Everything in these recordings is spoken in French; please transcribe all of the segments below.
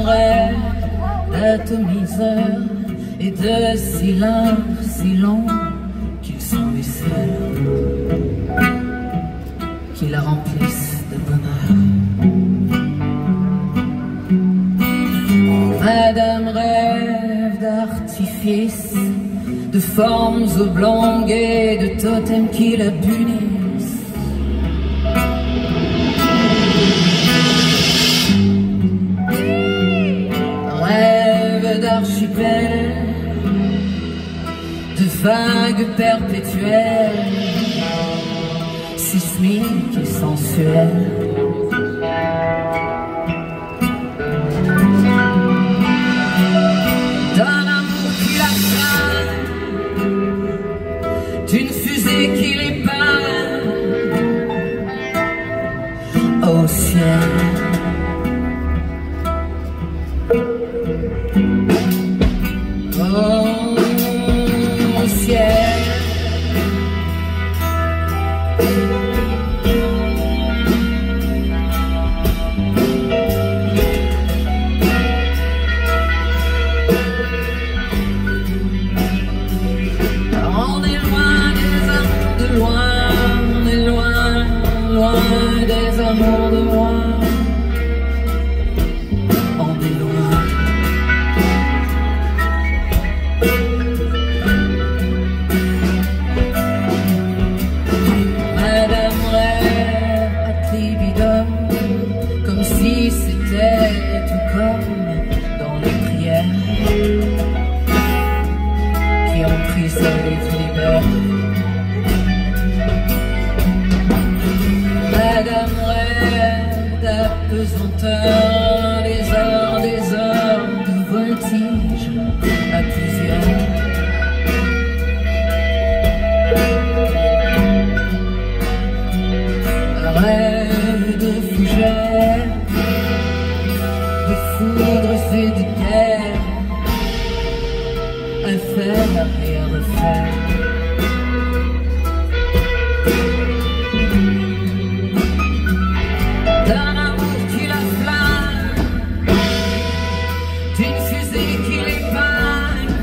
rêve d'atomiseur et de cylindres si longs qu'ils sont les seuls qui la remplissent de bonheur. Madame rêve d'artifices, de formes oblongues et de totems qui la punissent. Rêve d'archipels, de vagues perpétuelles, sismiques et sensuelles. D'une fusée qui les peint au ciel. Au ciel. Des amours de loin, on est loin. Madame rêve à tribidum, comme si c'était tout comme dans les prières qui ont pris sa vie libère. Madame rêve d'apesanteur, des heures de voltige à plusieurs. Rêve de fougères, de foudres et de guerre, à faire et à refaire. D'un amour qui la flamme, d'une fusée qui l'épargne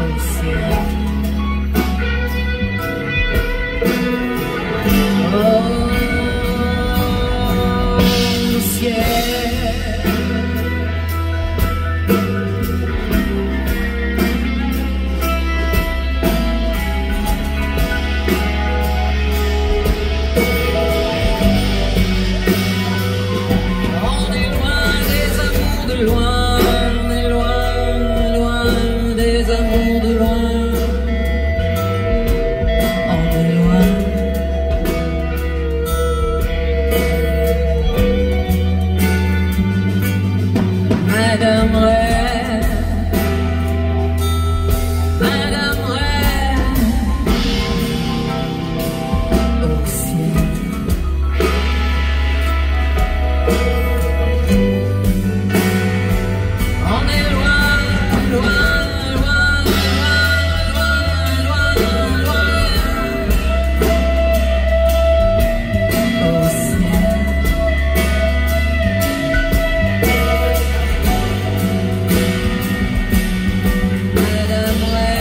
au ciel. Au ciel. Loin, on est loin, loin des amours de loin. On est loin. Madame rêve, Madame rêve au ciel. Madame rêve,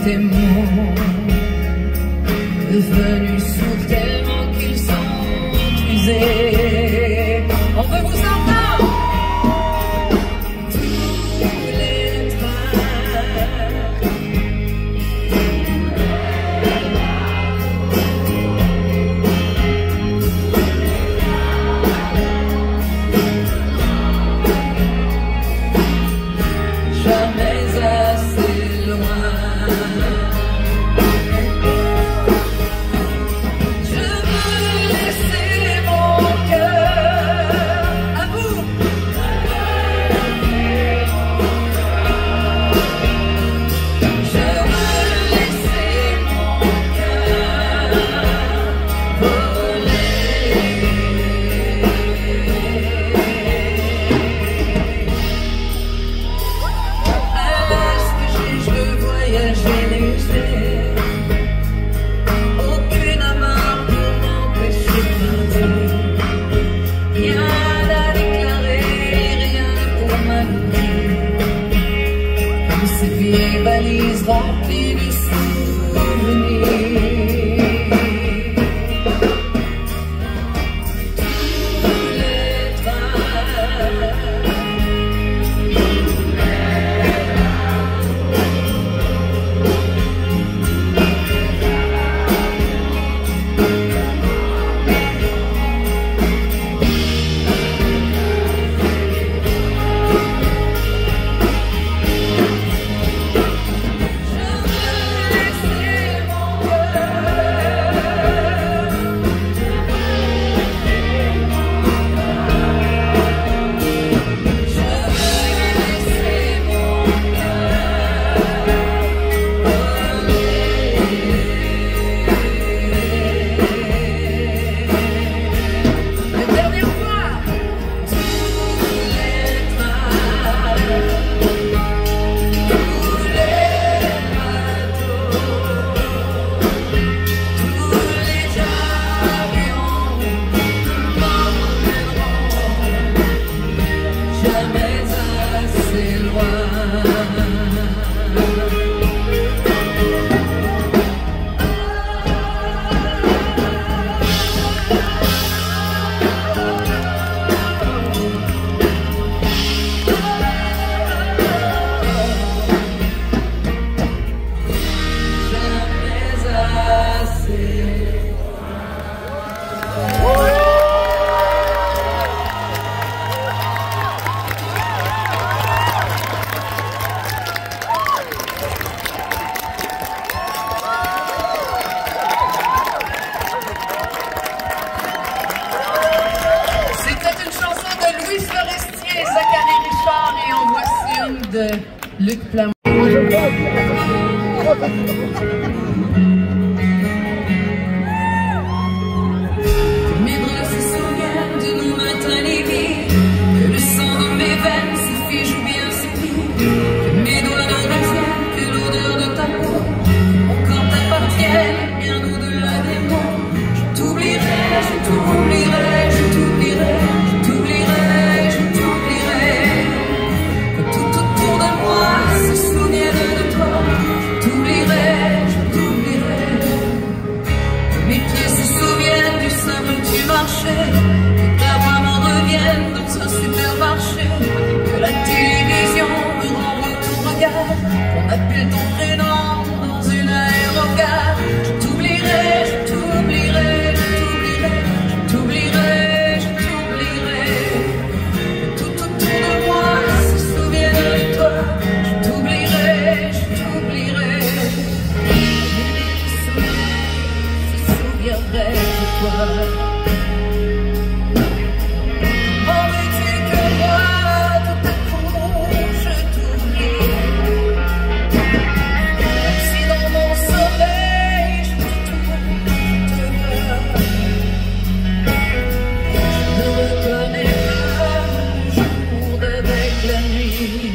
tes mots devenus sourds tellement qu'ils sont usés. On veut vous entendre. Tous les jamais assez loin. Je veux laisser mon cœur à vous. Je veux laisser mon cœur voler. À l'âge que j'ai, je veux voyager léger. Aucune amarre pour m'empêcher de partir. Rien à déclarer, rien pour m'annuler. Comme ces vieilles valises remplies de souvenirs. Tous les trains. Jamais assez loin. C'était une chanson de Louis Forestier et Zachary Richard, et en voici une de Luc Plamondon. Mes bras se souviennent de nos matins livides, que le sang dans mes veines se fige ou bien se plie, que mes doigts ne reviennent, que l'odeur de ta peau, mon corps t'appartienne, bien au-delà des mots. Je t'oublierai, je t'oublierai, je t'oublierai, je t'oublierai, je t'oublierai. Que tout autour de moi se souvienne de toi. Je t'oublierai, je t'oublierai. Que mes pieds se souviennent du sable où tu marchais, que ta voix m'en revienne dans un supermarché, que la télévision me renvoie ton regard, qu'on appelle ton prénom dans une aérogare. Je t'oublierai, je t'oublierai, je t'oublierai, je t'oublierai, je t'oublierai. Que tout autour de moi se souvienne de toi. Je t'oublierai, je t'oublierai. Le soleil se souviendrait de toi. Oh, veux-tu que moi, tout à coup, je t'oublie? Même si dans mon sommeil, je te vois. Je ne reconnais pas le jour d'avec la nuit.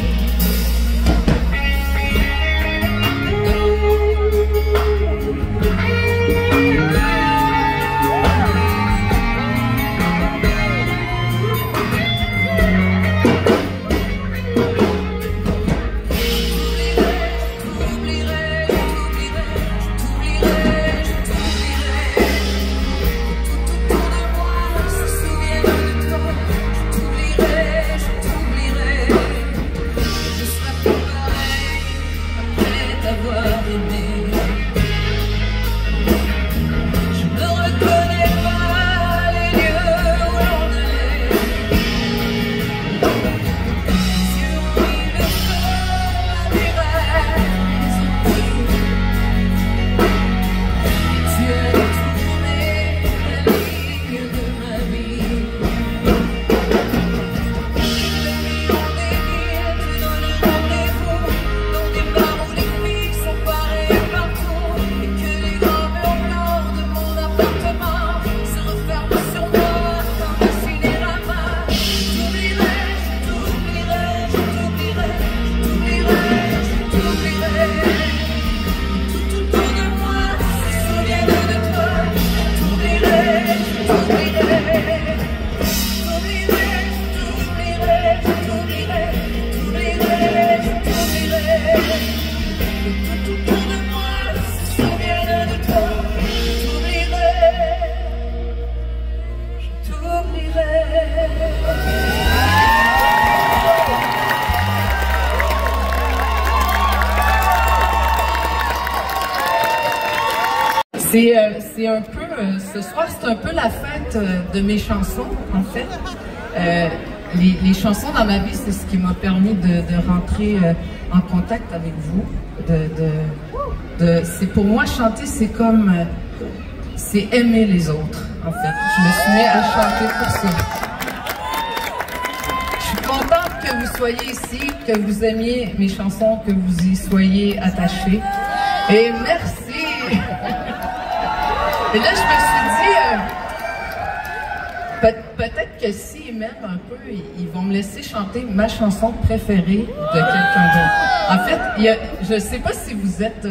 devoir aimer. Je ne reconnais pas les lieux où l'on allait. Si on vivait seul à des rêves oubliés, tu as détourné la ligne de ma vie. C'est un peu, ce soir c'est un peu la fête de mes chansons en fait. Les chansons dans ma vie, c'est ce qui m'a permis de rentrer en contact avec vous. C'est pour moi chanter, c'est comme, c'est aimer les autres en fait. Je me suis mis à chanter pour ça. Je suis contente que vous soyez ici, que vous aimiez mes chansons, que vous y soyez attachés. Et merci. Et là, je me suis dit, peut-être que s'ils m'aiment un peu, ils vont me laisser chanter ma chanson préférée de quelqu'un d'autre. En fait, je ne sais pas si vous êtes...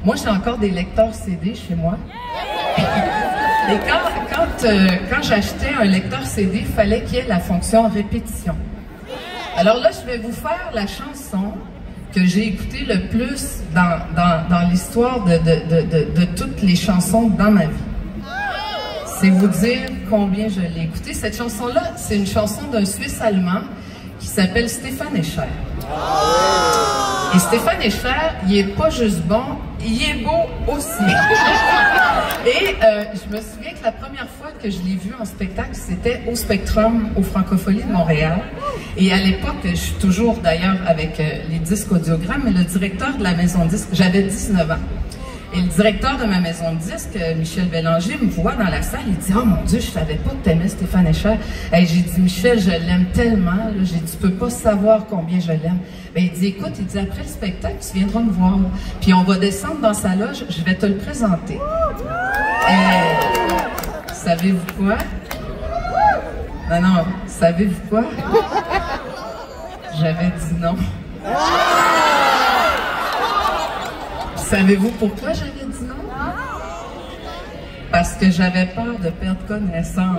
moi, j'ai encore des lecteurs CD chez moi. Et quand j'achetais un lecteur CD, il fallait qu'il y ait la fonction répétition. Alors là, je vais vous faire la chanson que j'ai écouté le plus dans l'histoire de toutes les chansons dans ma vie. C'est vous dire combien je l'ai écoutée. Cette chanson-là, c'est une chanson d'un Suisse allemand qui s'appelle Stéphane Escher. Et Stéphane Escher, il est pas juste bon, il est beau aussi. Et je me souviens que la première fois que je l'ai vu en spectacle, c'était au Spectrum, au Francophonie de Montréal. Et à l'époque, je suis toujours d'ailleurs avec les disques audiogrammes, mais le directeur de la maison de disques, j'avais 19 ans. Et le directeur de ma maison de disques, Michel Bélanger, me voit dans la salle, il dit « Oh mon Dieu, je savais pas que t'aimais Stéphane Escher. » Et j'ai dit « Michel, je l'aime tellement. » J'ai dit « Tu peux pas savoir combien je l'aime. » Ben, il dit « Écoute, il dit après le spectacle, tu viendras me voir. Puis on va descendre dans sa loge, je vais te le présenter. » Et savez-vous quoi? Non, savez-vous quoi? J'avais dit non. Savez-vous pourquoi j'avais dit non? Parce que j'avais peur de perdre connaissance.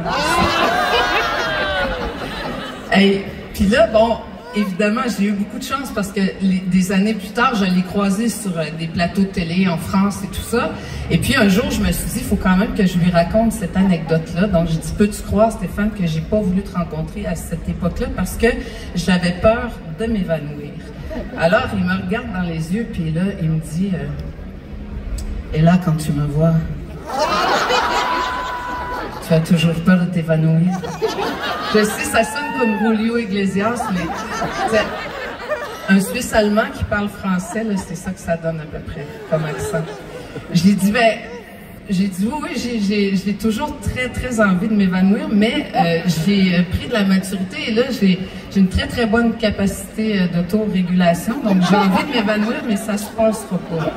Et puis là, bon, évidemment, j'ai eu beaucoup de chance parce que des années plus tard, je l'ai croisé sur des plateaux de télé en France et tout ça. Et puis un jour, je me suis dit, il faut quand même que je lui raconte cette anecdote-là. Donc j'ai dit, peux-tu croire, Stéphane, que j'ai pas voulu te rencontrer à cette époque-là parce que j'avais peur de m'évanouir. Alors, il me regarde dans les yeux, puis là, il me dit, et là, quand tu me vois, tu as toujours peur de t'évanouir. Je sais, ça sonne comme Julio Iglesias, mais un Suisse allemand qui parle français, c'est ça que ça donne à peu près comme accent. Je lui ai dit, oui, j'ai toujours très, très envie de m'évanouir, mais j'ai pris de la maturité et là, j'ai une très, très bonne capacité d'autorégulation, donc j'ai envie de m'évanouir, mais ça se passera pas.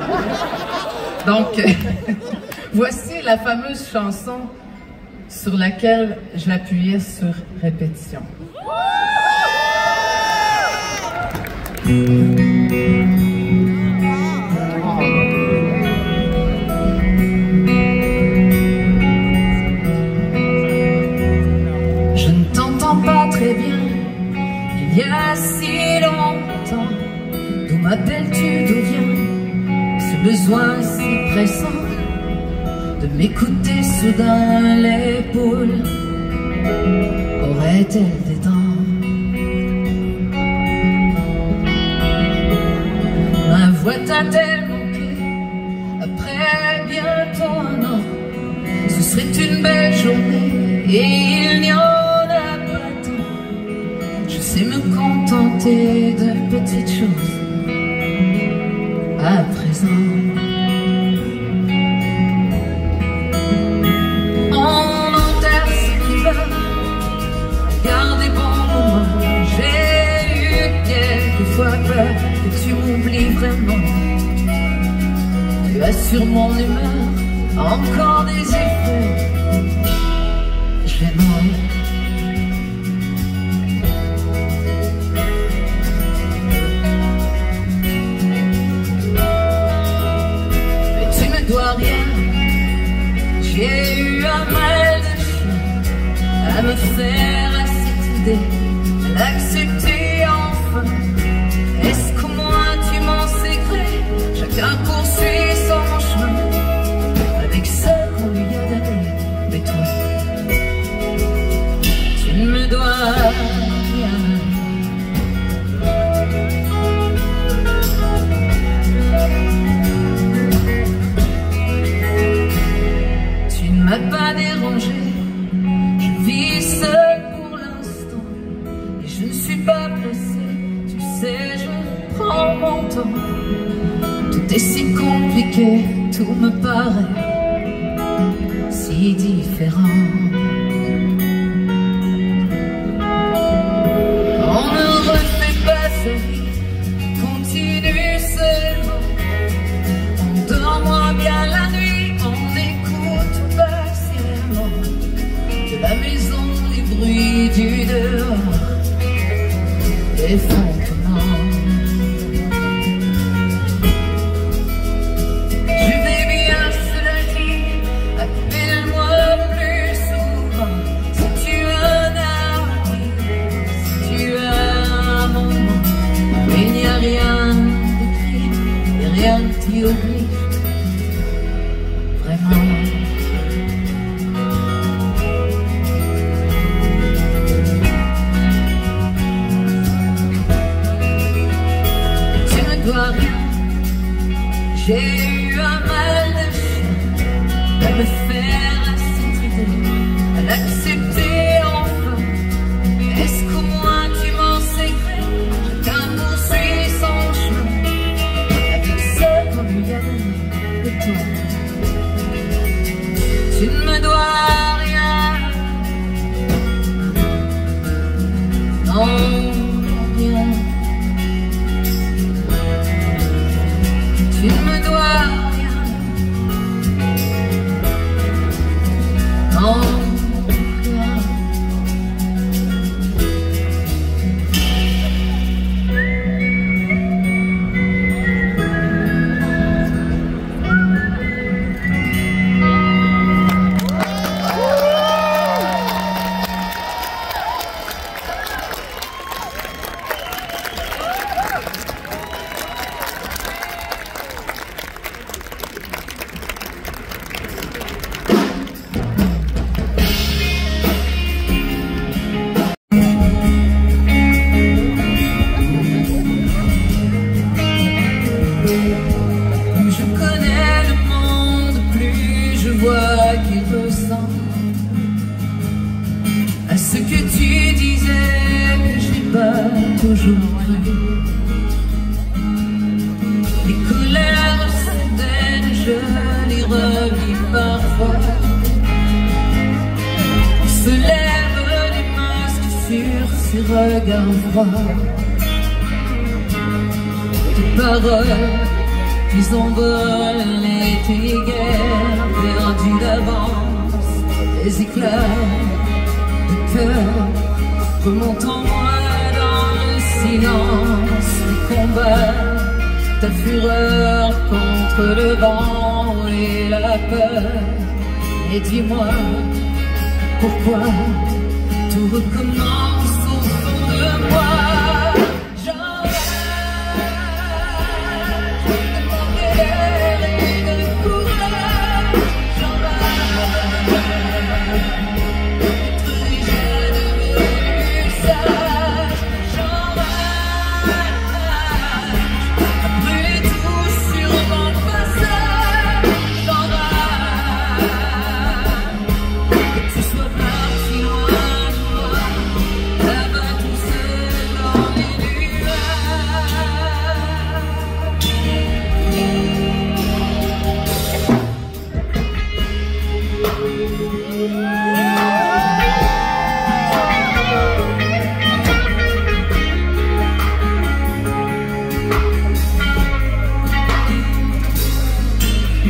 Donc, voici la fameuse chanson sur laquelle j'appuyais sur répétition. Très bien, il y a si longtemps, d'où m'appelles-tu, d'où vient ce besoin si pressant de m'écouter soudain? L'épaule aurait-elle des dents? Ma voix t'a tellement plu après bientôt un an, ce serait une belle journée et il n'y en a pas tant. Je sais me contenter de petites choses à présent. On enterre ce qui va, garde des bons moments. J'ai eu quelquefois peur que tu m'oublies vraiment. Tu as sur mon humeur encore des effets gênants. Mais tu me dois rien. J'ai eu un mal de chien à me faire à cette idée, à l'accepter enfin. Est-ce qu'au moins tu m'en sais gré? Chacun poursuit son chemin avec ce qu'on lui a donné. Mais toi, tu ne me dois rien. Tu ne m'as pas dérangé. Je vis seul pour l'instant et je ne suis pas pressé. Tu sais, je prends mon temps. Tout est si compliqué, tout me paraît si différent. On ne refait pas sa vie, continue seulement. On dort moins bien la nuit, on écoute patiemment de la maison les bruits du dehors, les fondements. Rien t'y oblige, vraiment. Tu me dois rien. J'ai eu un mal de chien à me faire à cette idée, à l'accepter enfin. Est-ce qu'au moins tu m'en sais gré? Chacun poursuit son chemin. Et toi, tu ne me dois rien. Non, rien. Tu ne me dois rien. Non, rien. Qu'il ressemble à ce que tu disais que j'ai pas toujours cru. Les colères soudaines, je les revis parfois. Se lèvent les masques sur ces regards froids. Tes paroles, ils envolent tes guerres perdues d'avance, des éclats de cœur remontent en moi dans le silence du combat, ta fureur contre le vent et la peur. Et dis-moi pourquoi tout recommence au fond de moi. Après tout, sûrement le passage.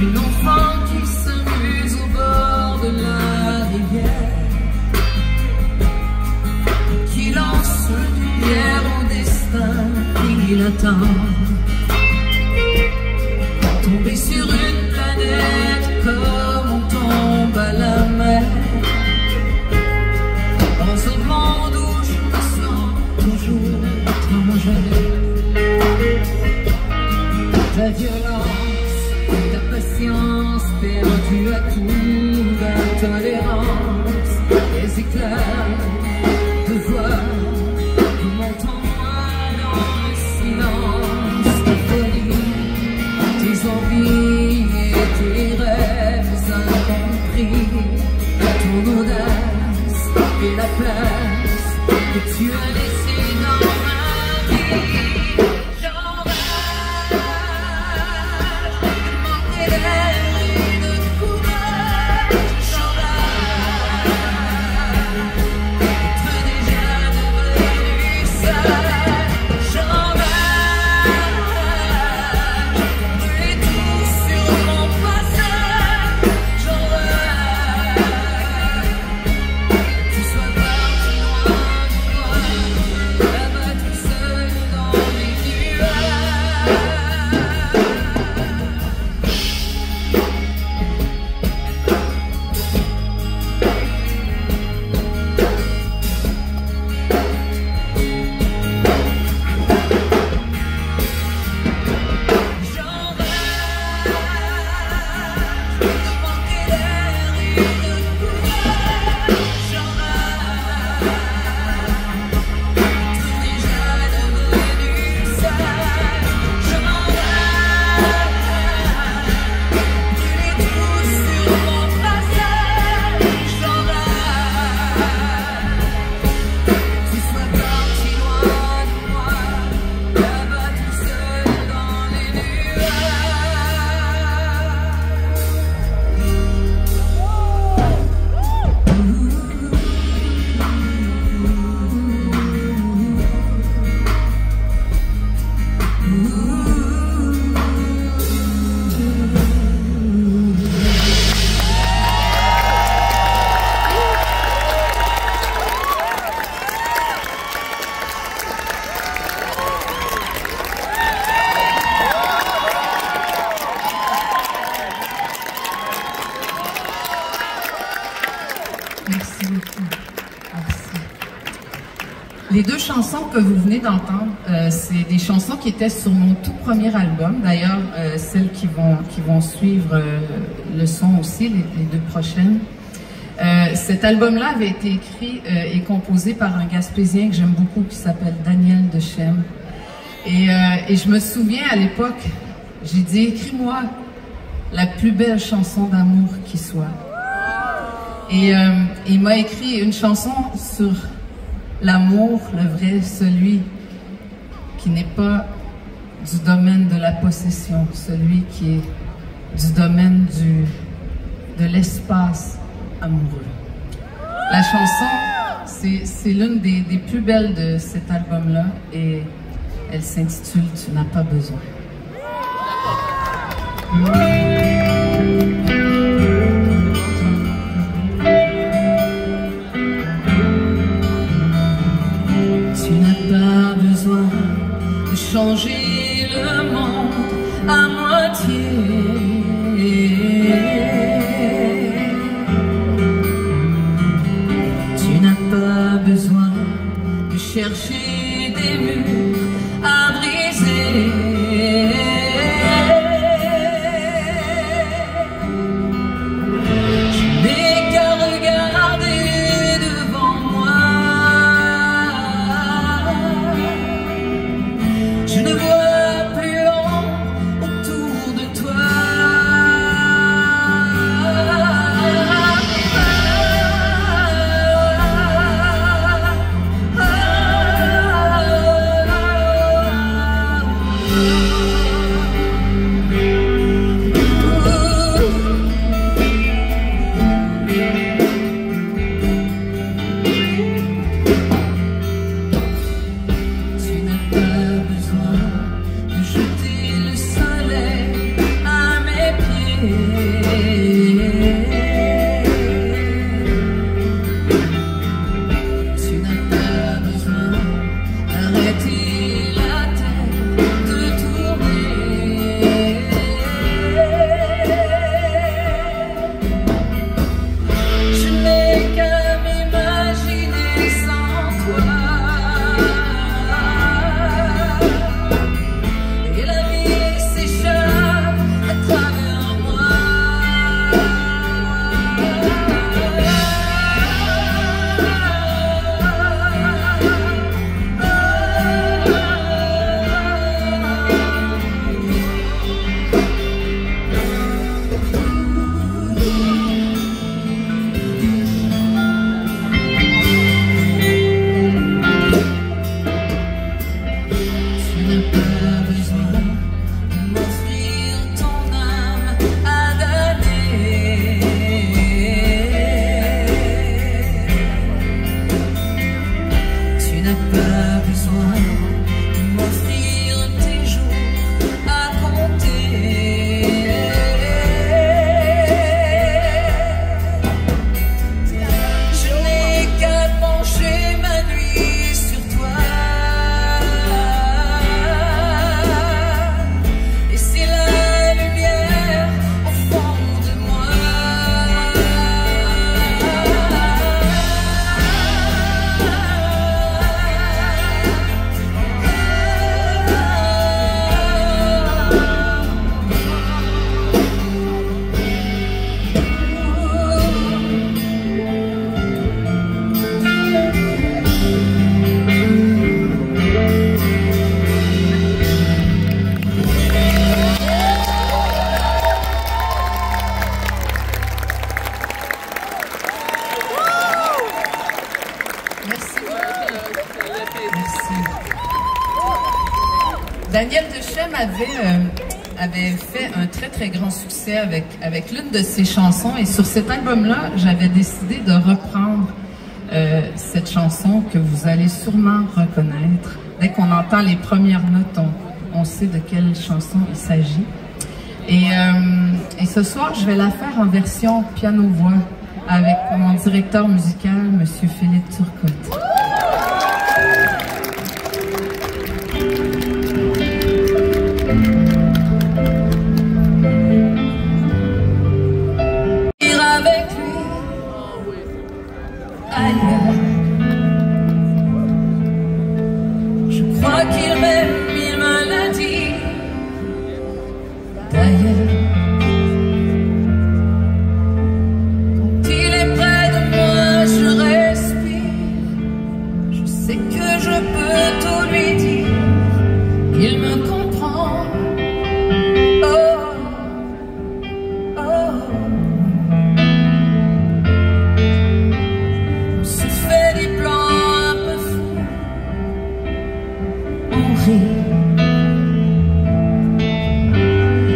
Une enfant qui s'amuse au bord de la rivière, qui lance une pierre au destin qui l'attend. Tomber sur une planète comme on tombe à la mer, dans un monde où je me sens toujours étrangère. Ta violence, ta patience, perdue à coup d'intolérance, les éclats de voix montent en moi dans le silence. Ta folie, tes envies et tes rêves incompris, ton audace et la place que tu as laissée dans ma vie. Merci beaucoup. Merci. Les deux chansons que vous venez d'entendre, c'est des chansons qui étaient sur mon tout premier album. D'ailleurs, celles qui vont suivre le son aussi, les deux prochaines. Cet album-là avait été écrit et composé par un Gaspésien que j'aime beaucoup qui s'appelle Daniel Dechem. Et je me souviens à l'époque, j'ai dit, écris-moi la plus belle chanson d'amour qui soit. Et il m'a écrit une chanson sur l'amour, le vrai, celui qui n'est pas du domaine de la possession, celui qui est du domaine de l'espace amoureux. La chanson, c'est l'une des plus belles de cet album-là et elle s'intitule « Tu n'as pas besoin ». Changer le monde à moitié. Tu n'as pas besoin de chercher des murs à briser. Je n'ai qu'à regarder devant moi. Je ne vois plus l'ombre autour de toi. Daniel Dechem avait fait un très grand succès avec l'une de ses chansons, et sur cet album-là, j'avais décidé de reprendre cette chanson que vous allez sûrement reconnaître. Dès qu'on entend les premières notes, on sait de quelle chanson il s'agit. Et ce soir, je vais la faire en version piano-voix avec mon directeur musical, M. Philippe Turcotte.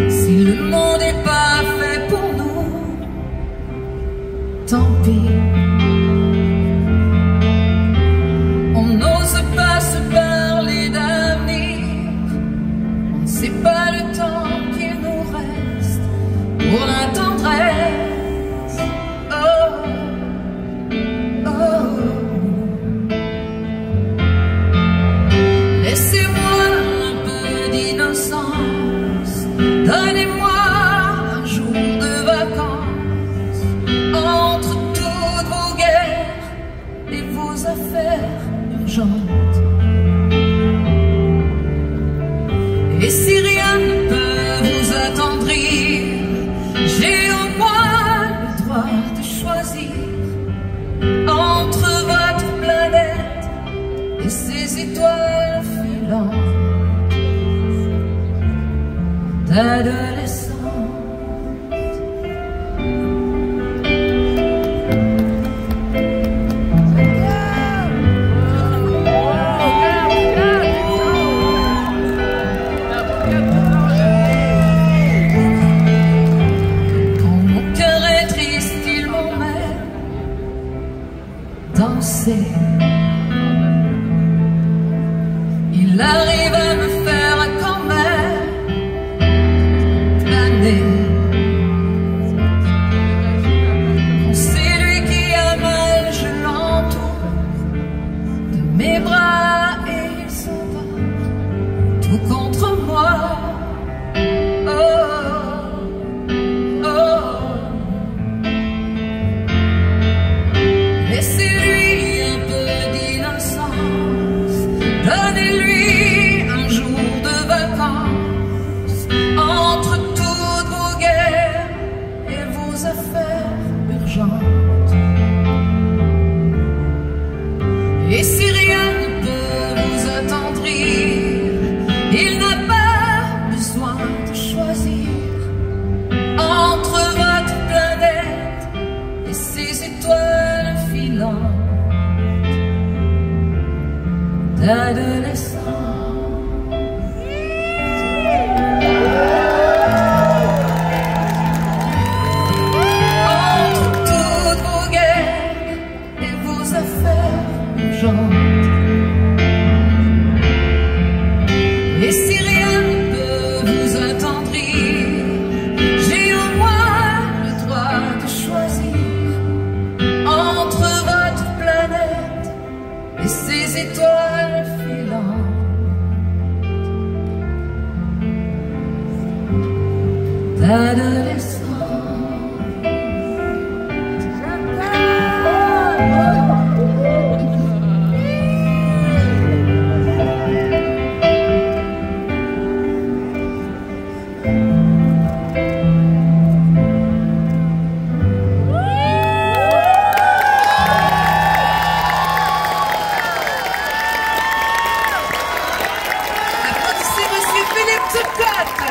Si le monde n'est pas fait pour nous, tant pis. On n'ose pas se parler d'avenir, on ne sait pas le temps qu'il nous reste pour la tendresse. Oh, oh. Laissez-moi un peu d'innocence, donnez-moi un jour de vacances entre toutes vos guerres et vos affaires urgentes. Et si rien ne peut vous attendrir, j'ai au moins le droit de choisir entre votre planète et ces étoiles filantes d'adolescence. Quand mon cœur est triste, il m'emmène danser. Il arrive à me faire quand même d'adolescent. Entre toutes vos guerres et vos affaires urgentes, et si rien ne peut vous attendrir, j'ai au moins le droit de choisir entre votre planète et ses étoiles filantes. D'adolescent. Applaudissez Monsieur Philippe Turcotte.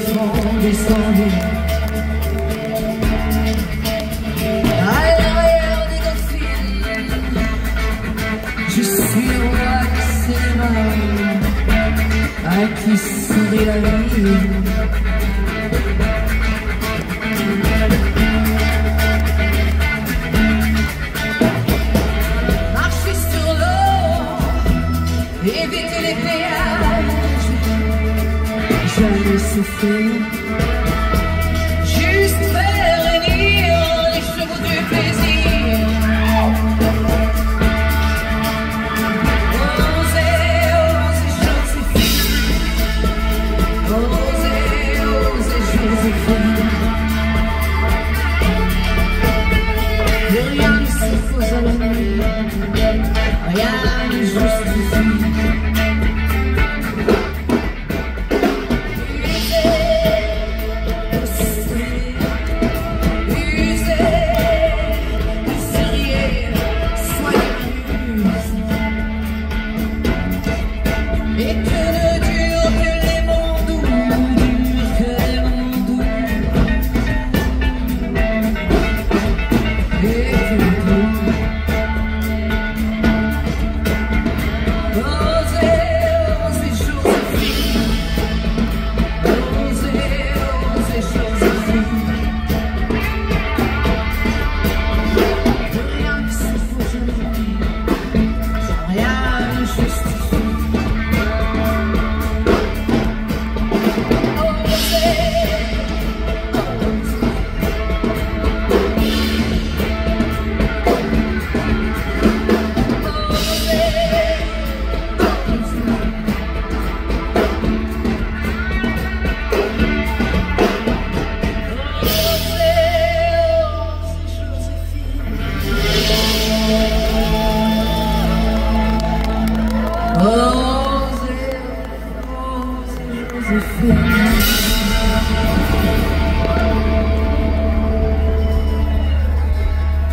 sont descendus à l'arrière des dauphines. Je suis roi du cinéma à qui sourit la vie. Marcher sur l'eau, éviter les péages, jamais souffrir, juste faire réunir les chevaux du plaisir. Osez, osez Joséphine, osez, osez Joséphine. Plus rien ne s'oppose à l'amour, rien ne justifie.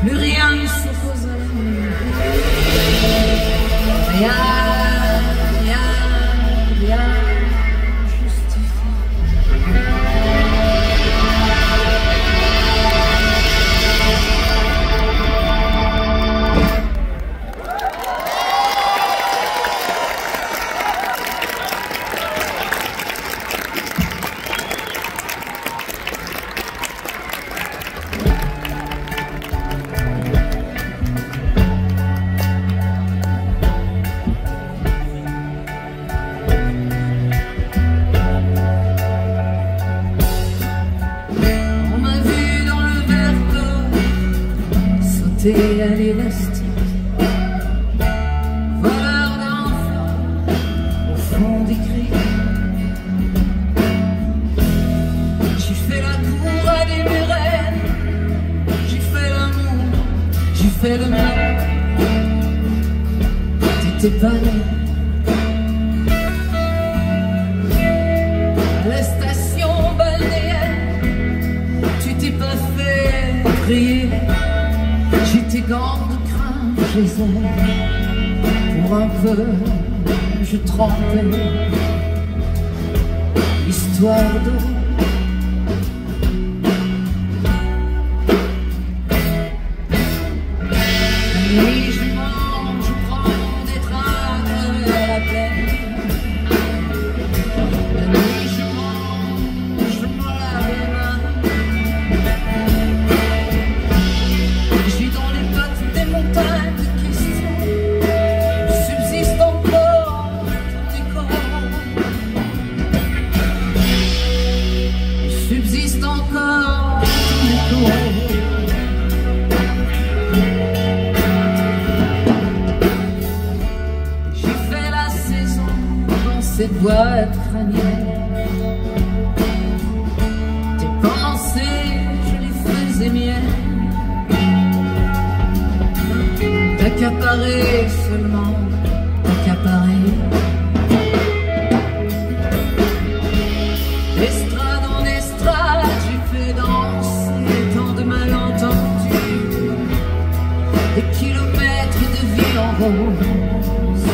Plus rien ne s'oppose à l'amour, rien, rien, rien justifie. À l'élastique, voleur d'enfants au fond des cris. J'ai fait la cour à des murennes, j'ai fait l'amour, j'ai fait le mal. T'étais pas là à la station balnéaire, tu t'es pas fait prier. J'étais gants de crin, je les ai. Pour un peu, je tremblais. Histoire de nuit, je mange, je prends des trains à la plaine. La nuit, je mange, je me lave les mains. Montagne de questions subsiste encore dans tes corps, subsiste encore dans tes corps. J'ai fait la saison dans cette boîte crânienne. Tes pensées, je les faisais miennes. T'accaparer seulement, t'accaparer. D'estrade en estrade, j'ai fait danser tant de malentendus, des kilomètres de vie en rose.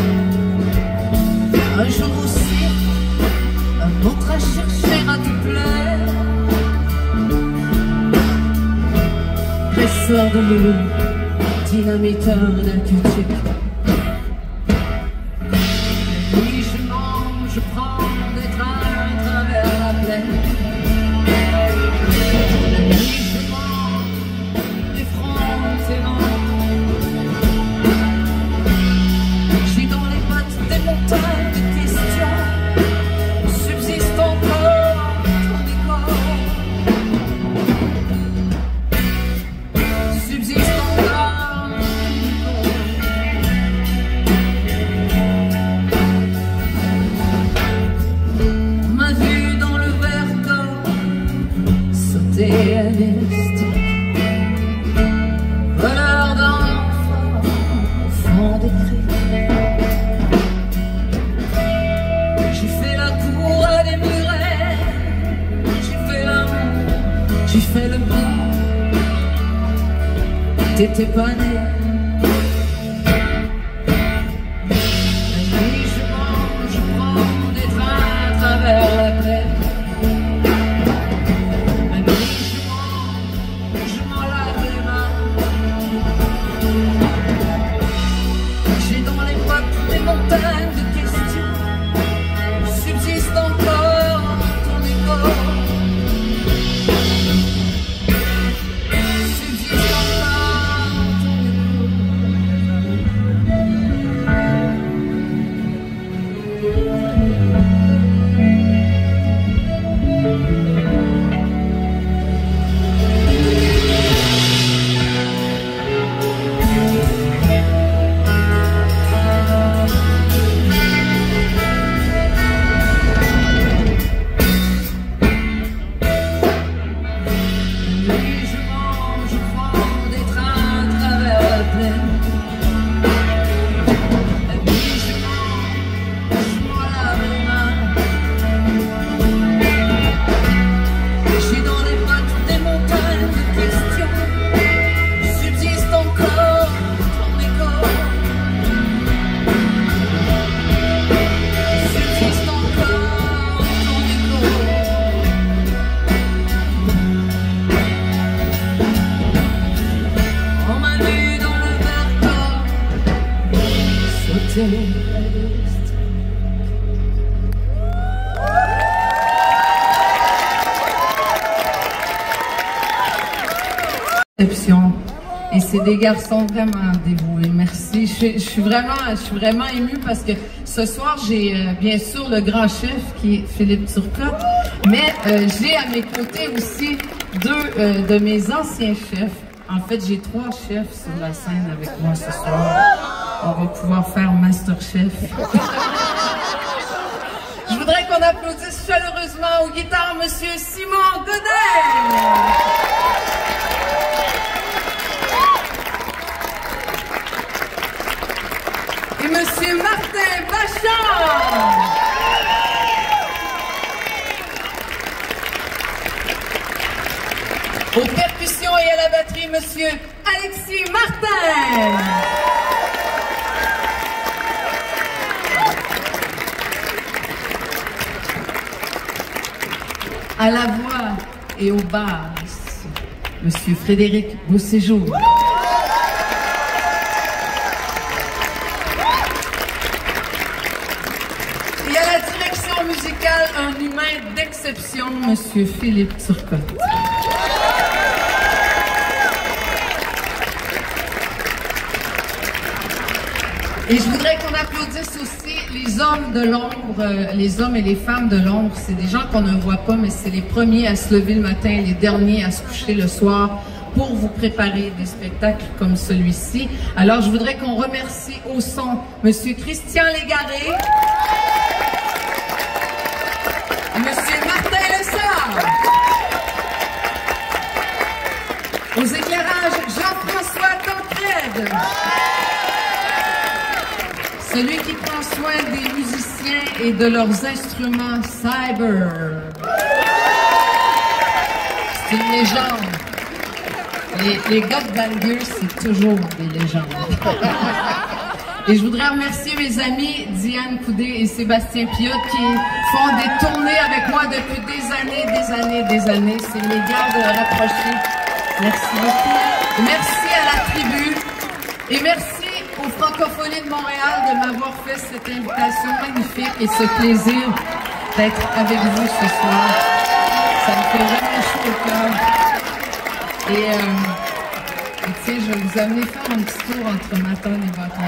Un jour aussi, un autre à chercher à tout plaît. Presseur de moulin, dynamiteur d'acutique. Oui, je mange, je prends des trains à travers la plaine. Oui, je mange effrontément. J'ai dans les pattes des montagnes de questions. Subsiste encore ton décor. Subsiste encore ton décor. On m'a vu dans le verre d'or sauter à l'est. Voleur d'enfants au fond des cris. J'ai fait la cour à des murets. J'ai fait l'amour, j'ai fait le bon. T'étais pas né. La nuit je mange, je prends des trains à travers la plaine. La nuit je mange, je m'en lave les mains. J'ai dans les pattes des montagnes de questions. Subsiste encore ton décor. Subsiste encore ton nuit je mange, je prends des trains à travers la plaine. La nuit je mange, je m'en lave les mains. J'ai dans les pattes des montagnes de questions. Subsiste encore ton décor. Subsiste encore ton décor. On m'a vu dans le verre d'or sauter à l'est. Et c'est des garçons vraiment dévoués. Merci. Je suis vraiment émue parce que ce soir, j'ai bien sûr le grand chef qui est Philippe Turcotte, mais j'ai à mes côtés aussi deux de mes anciens chefs. En fait, j'ai 3 chefs sur la scène avec moi ce soir. On va pouvoir faire Masterchef. Je voudrais qu'on applaudisse chaleureusement aux guitares Monsieur Simon Godin. Et Monsieur Martin Bachand. Aux percussions et à la batterie, Monsieur Alexis Martin. À la voix et aux basses, Monsieur Frédéric Beauséjour. Et à la direction musicale, un humain d'exception, Monsieur Philippe Turcotte. Et je voudrais qu'on applaudisse aussi les hommes de l'ombre, les hommes et les femmes de l'ombre. C'est des gens qu'on ne voit pas, mais c'est les premiers à se lever le matin, les derniers à se coucher le soir pour vous préparer des spectacles comme celui-ci. Alors, je voudrais qu'on remercie au son Monsieur Christian Légaré et Monsieur Martin Lessard. Aux éclairages, Jean-François Tancrède. Celui qui prend soin des musiciens et de leurs instruments cyber. C'est une légende. Les gars de Van Gear, c'est toujours des légendes. Et je voudrais remercier mes amis Diane Coudé et Sébastien Piot qui font des tournées avec moi depuis des années. C'est mes gardes rapprochés. Merci beaucoup. Et merci à la tribu. Et merci aux Francophonies de Montréal de m'avoir fait cette invitation magnifique et ce plaisir d'être avec vous ce soir. Ça me fait vraiment chaud au cœur. Et tiens, je vais vous amener faire un petit tour entre Matane et Bâton.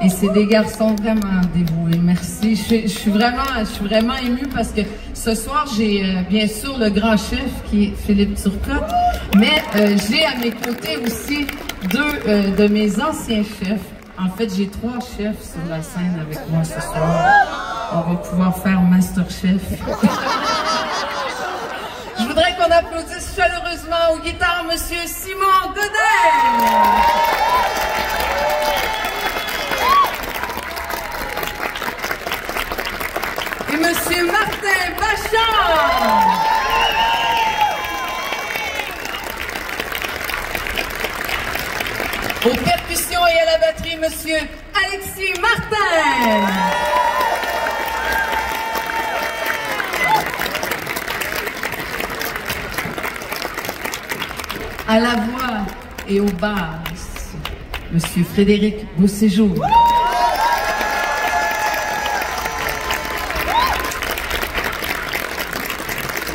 Et c'est des garçons vraiment dévoués. Merci. Je suis vraiment émue parce que ce soir, j'ai bien sûr le grand chef qui est Philippe Turcotte, mais j'ai à mes côtés aussi deux de mes anciens chefs. En fait, j'ai 3 chefs sur la scène avec moi ce soir. On va pouvoir faire Masterchef. Je voudrais qu'on applaudisse chaleureusement aux guitares Monsieur Simon Godin. Et Monsieur Martin Bachand. Aux percussions et à la batterie, Monsieur Alexis Martin. À la voix et aux basses, Monsieur Frédéric Beauséjour.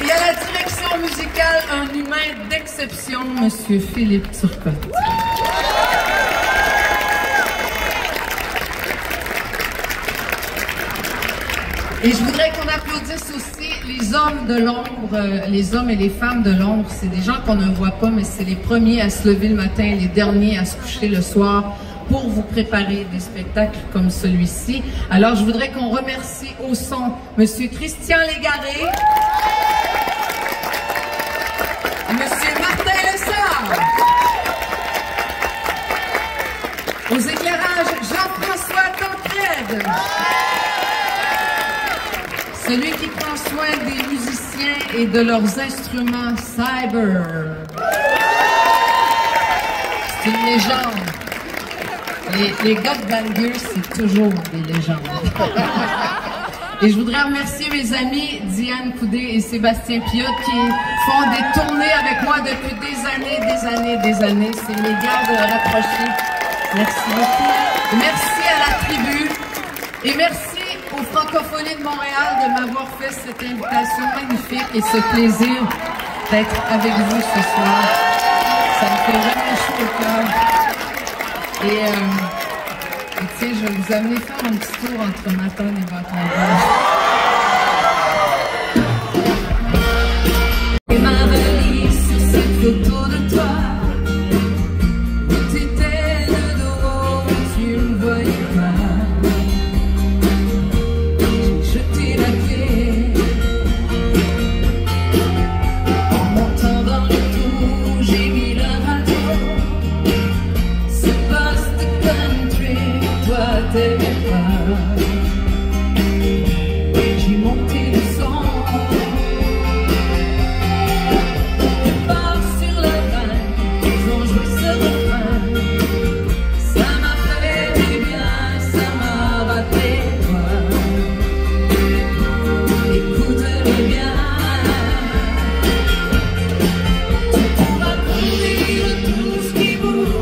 Et à la direction musicale, un humain d'exception, Monsieur Philippe Turcotte. Et je voudrais qu'on applaudisse aussi les hommes de l'ombre, les hommes et les femmes de l'ombre. C'est des gens qu'on ne voit pas, mais c'est les premiers à se lever le matin, les derniers à se coucher le soir pour vous préparer des spectacles comme celui-ci. Alors, je voudrais qu'on remercie au son Monsieur Christian Légaré, Monsieur Martin Lessard, aux éclairages Jean-François Tancrède, celui qui prend soin des musiciens et de leurs instruments Cyber. C'est une légende. Les gars de Bangor, c'est toujours des légendes. Et je voudrais remercier mes amis Diane Coudé et Sébastien Piot qui font des tournées avec moi depuis des années. C'est mes gardes rapprochés. Merci beaucoup. Et merci à la tribu. Et merci aux Francophonies de Montréal de m'avoir fait cette invitation magnifique et ce plaisir d'être avec vous ce soir. Ça me fait vraiment chaud au cœur. Et tiens, je vais vous amener faire un petit tour entre Matane et Bâton. Et ma valise sur cette photo de toi. J'ai monté le son, je pars sur le train, ils ont joué ce refrain. Ça m'a fait du bien, ça m'a rappelé toi. Écoute-le bien, tu pourras conduire tout ce qui bouge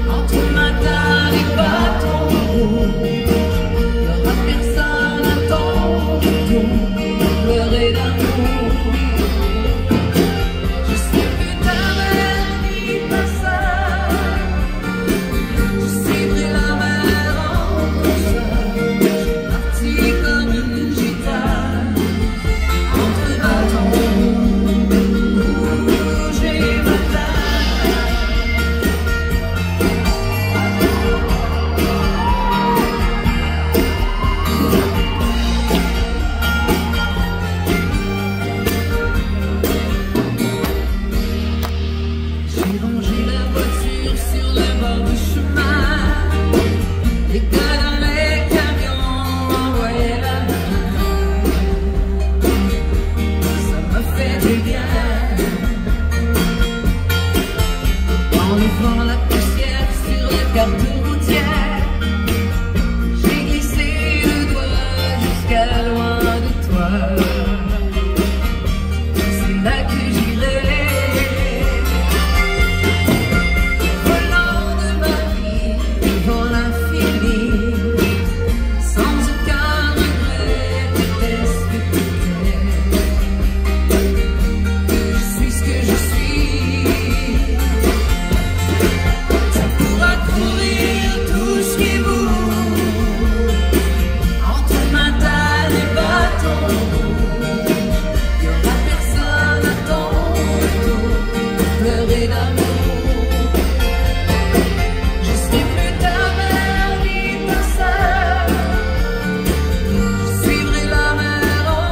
entre Matane et Bâton. Personne n'attend pleurer d'amour. Je sais que ta mère n'y passe pas. Je suivrai la mer en douceur. Je suis partie comme une gitane entre Bâton rouge et Enlevant la poussière sur la carte routière, j'ai glissé le doigt jusqu'à loin de toi. C'est là que j'irai, volant de ma vie devant l'infini, sans aucun regret. T'étais ce que t'étais, je suis ce que je suis. Ça pourra courir tout ce qui bouge entre Matane et Bâton. Il y aura personne à ton retour pour pleurer d'amour. Je serai plus ta mère ni ta sœur, je suivrai la mer en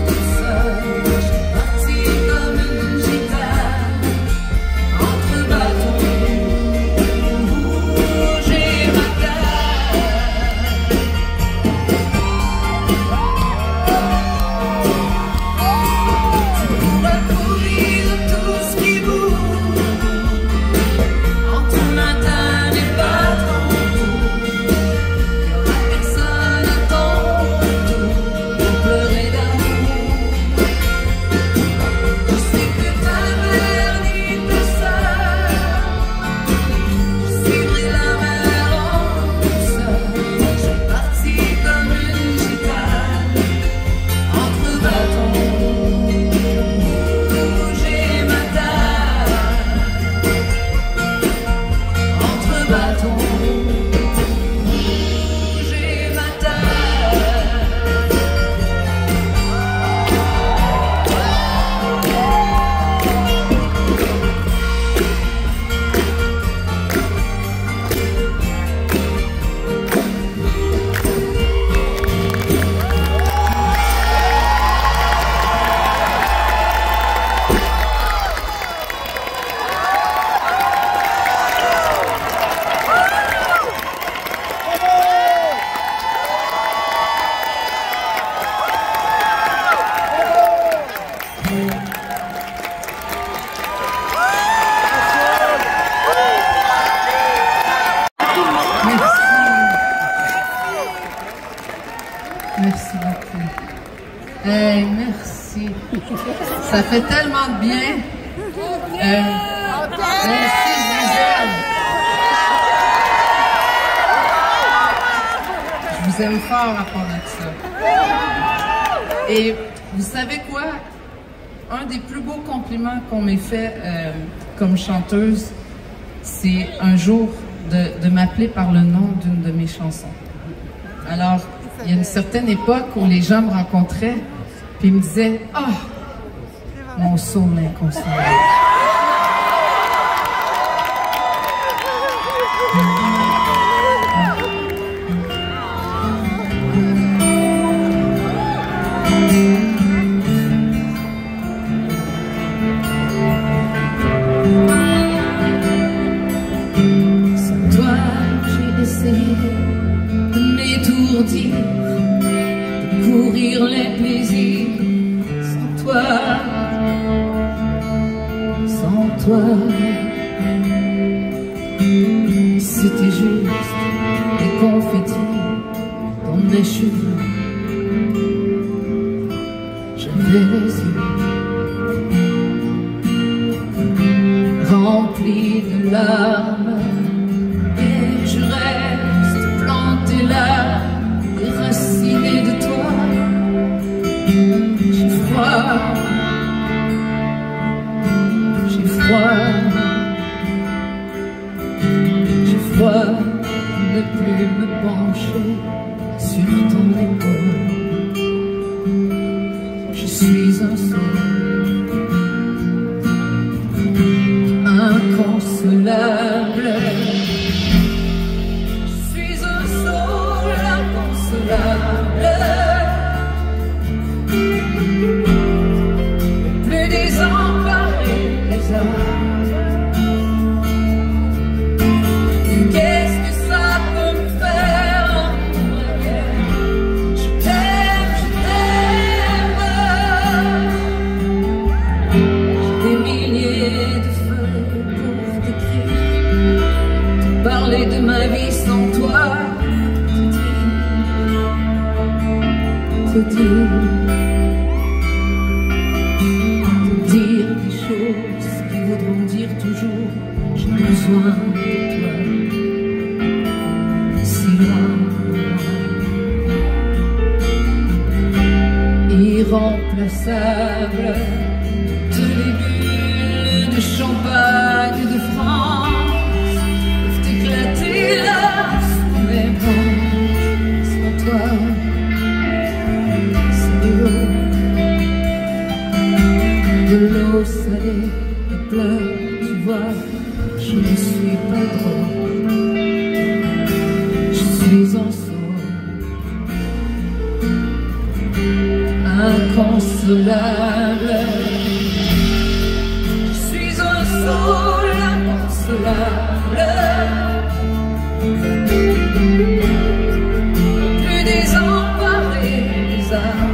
douceur. Je suis partie comme une gitane entre Bâton rouge et Matane. Pour parcourir tout ce qui bouge entre Matane et Bâton, il y aura personne à ton retour pour pleurer d'amour. Je sais que ta mère ni ta sœur, je suivrai la mer en douceur. Je suis partie comme une gitane entre Bâton rouge et Matane, entre Bâton rouge et Matane. Merci beaucoup. Hey, merci. Ça fait tellement de bien. Merci, Gisèle. Je vous aime fort à part de ça. Et vous savez quoi? Un des plus beaux compliments qu'on m'ait fait comme chanteuse, c'est un jour de m'appeler par le nom d'une de mes chansons. Alors, il y a une certaine époque où les gens me rencontraient puis ils me disaient « Ah, mon soul inconsolable ». Sans toi, j'ai essayé de m'étourdir, de courir les plaisirs. Sans toi, c'était juste des confettis dans mes cheveux. J'avais les yeux remplis de larmes et je reste plantée là, déracinée de toi. J'ai froid, j'ai froid, j'ai froid de ne plus me pencher sur ton épaule. Je suis un sourd inconsolable. Je suis un sourd inconsolable. Plus désemparé les âmes. Qu'est-ce que ça peut me faire en arrière? Je t'aime, je t'aime. J'ai des milliers de feuilles pour t'écrire. de ma vie sans toi. Te dire des choses qui voudront dire toujours j'ai besoin de toi. Si loin, irremplaçable, tous les bulles de champagne de France peuvent éclater là sous mes branches. Sans toi, de l'eau salée, de pleurs, tu vois, je ne suis pas drôle, je suis en saule, inconsolable, je suis en saule, inconsolable, plus désemparé des âmes.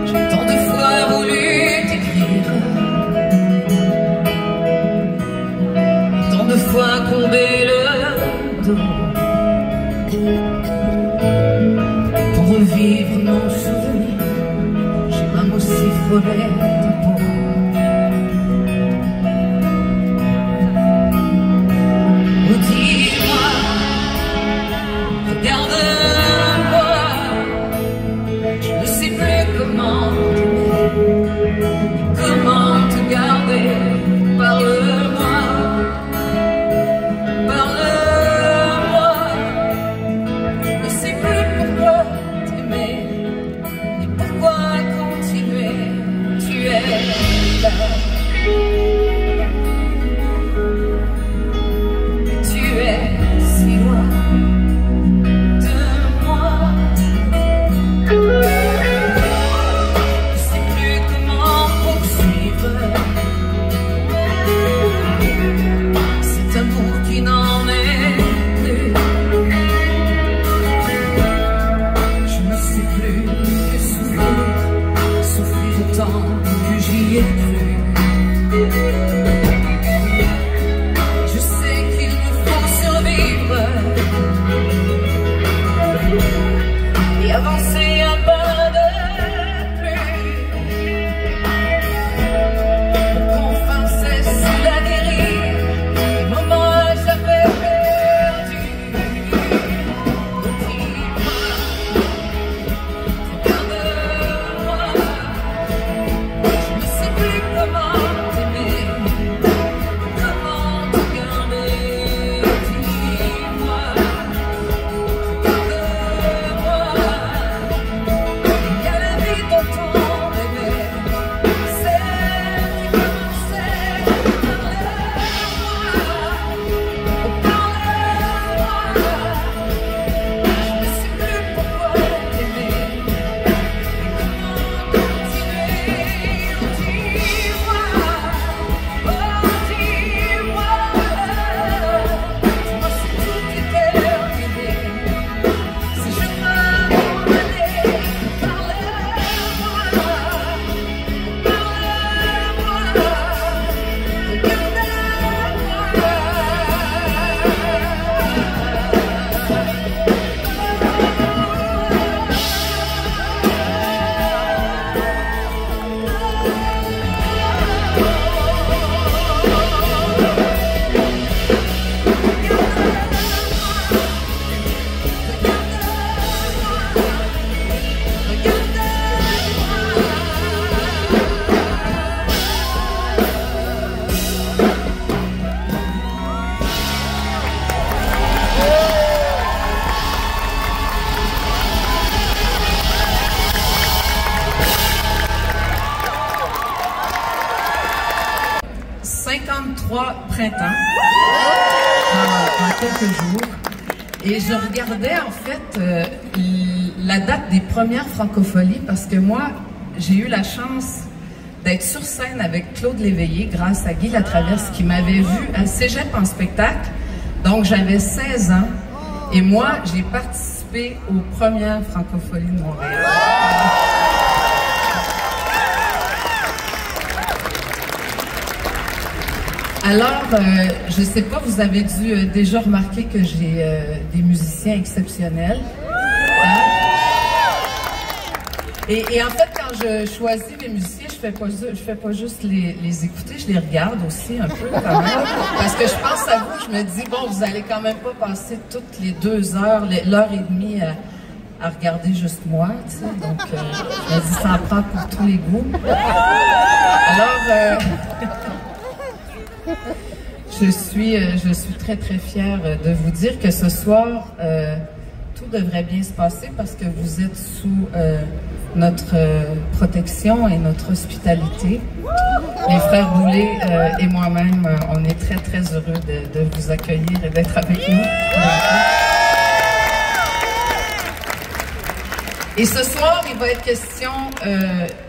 J'ai tant de fois voulu t'écrire, tant de fois courbé le dos pour revivre nos souvenirs. J'ai même aussi frôlé ta peau. Dis-moi, regarde-moi, je ne sais plus comment t'aimer. 3 printemps, dans quelques jours. Et je regardais en fait la date des premières francopholies parce que moi, j'ai eu la chance d'être sur scène avec Claude Léveillé grâce à Guy Latraverse qui m'avait vu à Cégep en spectacle. Donc j'avais 16 ans et moi, j'ai participé aux premières francopholies de Montréal. Alors, je ne sais pas, vous avez dû déjà remarquer que j'ai des musiciens exceptionnels. Hein? Et en fait, quand je choisis mes musiciens, je fais pas juste les écouter, je les regarde aussi un peu quand même. Parce que je pense à vous, je me dis, bon, vous allez quand même pas passer toutes les 2 heures, l'heure et demie à regarder juste moi, tu sais. Donc, je me dis, ça en prend pour tous les goûts. Alors... Je suis très très fière de vous dire que ce soir, tout devrait bien se passer parce que vous êtes sous notre protection et notre hospitalité. Les frères Boulay et moi-même, on est très très heureux de vous accueillir et d'être avec nous. Et ce soir, il va être question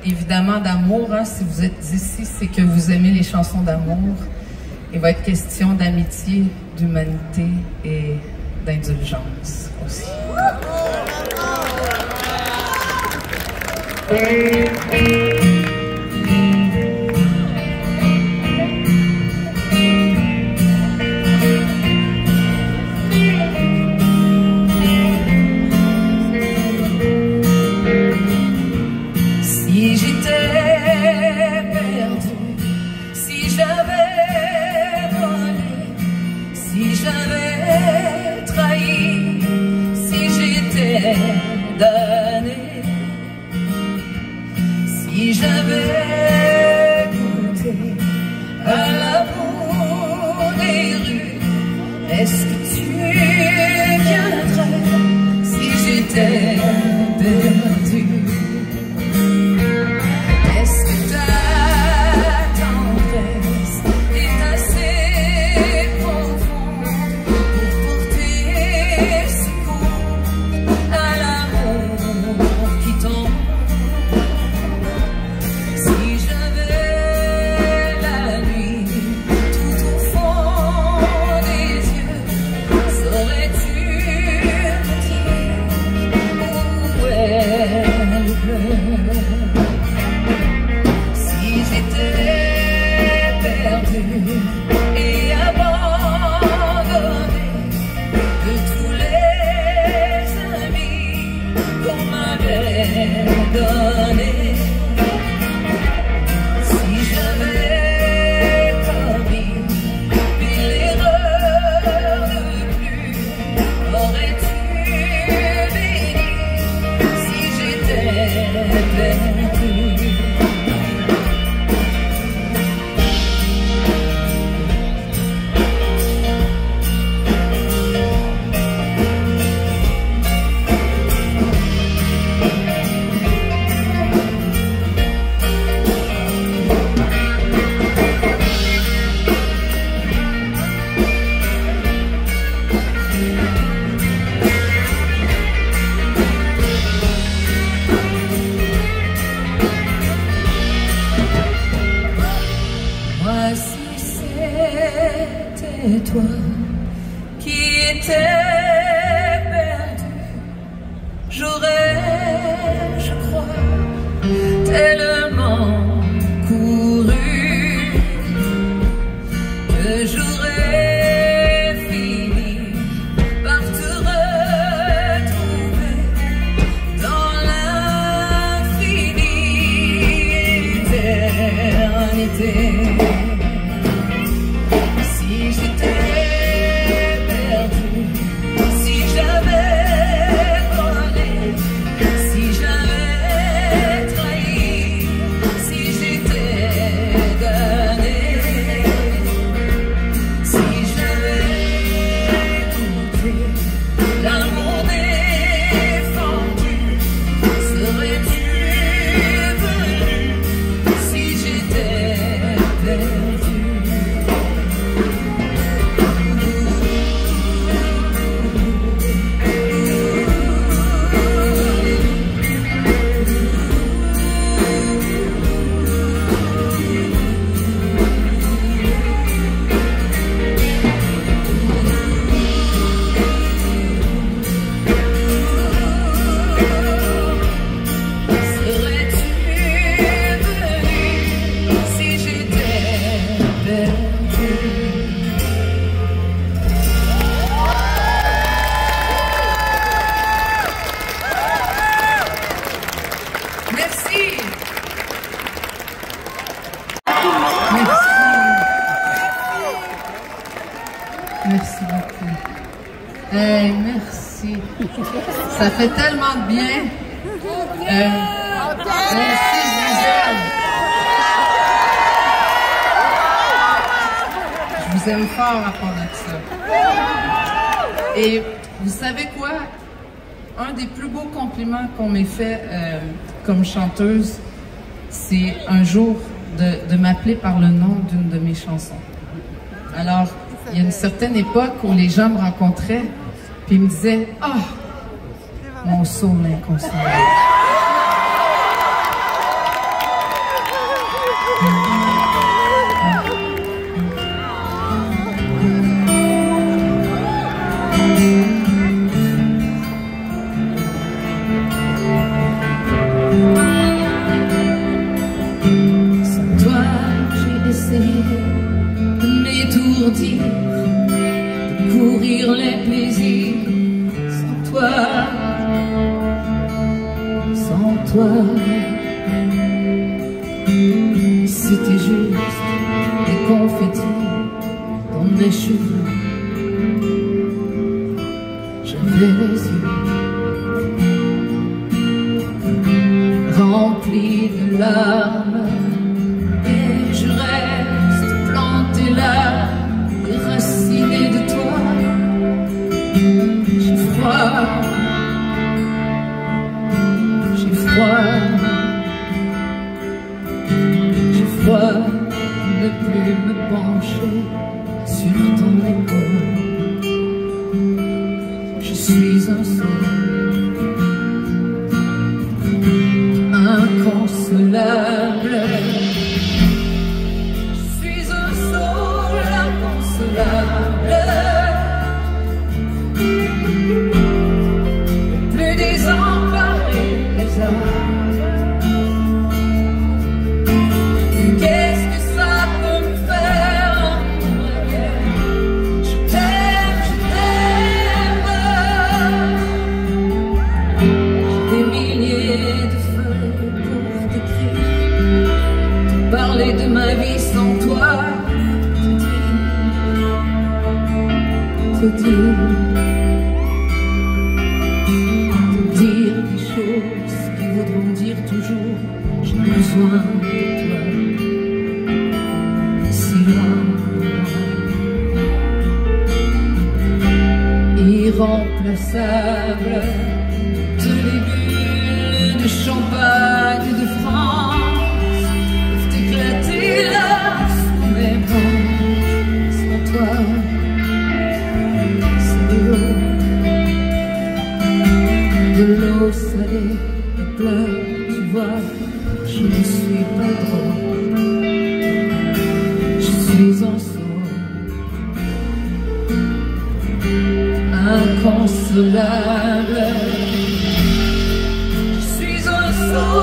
évidemment d'amour. Hein. Si vous êtes ici, c'est que vous aimez les chansons d'amour. Il va être question d'amitié, d'humanité et d'indulgence aussi. Si j'étais perdu, si j'avais si j'avais trahi, si j'étais damné, si j'avais goûté à l'amour des rues, est-ce que tu viendrais si j'étais perdu? Est-ce que ta tendresse est assez profonde pour porter secours à l'amour qui tombe? Si j'avais la nuit tout au fond des yeux, saurais-tu me dire où elle pleure? Si j'étais perdu et abandonné de tous les amis qu'on m'avait donnés, si j'avais commis une erreur de plus, aurais-tu béni si j'étais perdu? Moi, si c'était toi qui étais perdu, j'aurais, je crois, tellement couru que j'aurais fini par te retrouver dans l'infinie éternité. Si j'étais perdu, si j'avais volé, si j'avais trahi, si j'étais damné, si j'avais goûté l'amour défendu, serais-tu venu si j'étais Merci. Merci beaucoup. Merci. Ça fait tellement de bien. Merci, je vous aime. Je vous aime fort à part de ça. Et vous savez quoi? Un des plus beaux compliments qu'on m'ait fait comme chanteuse, c'est un jour de m'appeler par le nom d'une de mes chansons. Alors, il y a une certaine époque où les gens me rencontraient puis ils me disaient « Ah, oh, mon saule inconsolable ». Sans toi, j'ai essayé de m'étourdir, de courir les plaisirs. Sans toi, c'était juste des confettis dans mes cheveux. J'avais les yeux remplis de larmes et je reste plantée là, déracinée de toi. J'ai froid, j'ai froid, j'ai froid de ne plus me pencher sur ton épaule. Je suis un saule inconsolable. Je suis un saule inconsolable. Plus désemparé des hommes. Qu'est-ce que ça peut me faire en arrière? Je t'aime, je t'aime. J'ai des milliers de feuilles pour t'écrire, te parler de ma vie sans toi, te dire des choses qui voudront dire toujours j'ai besoin de toi, si loin, irremplaçable. Toutes les bulles de champagne de France peuvent éclater là sous mes branches. Sans toi, de l'eau salée, de pleurs, tu vois, je ne suis pas drôle, je suis un saule inconsolable, je suis un saule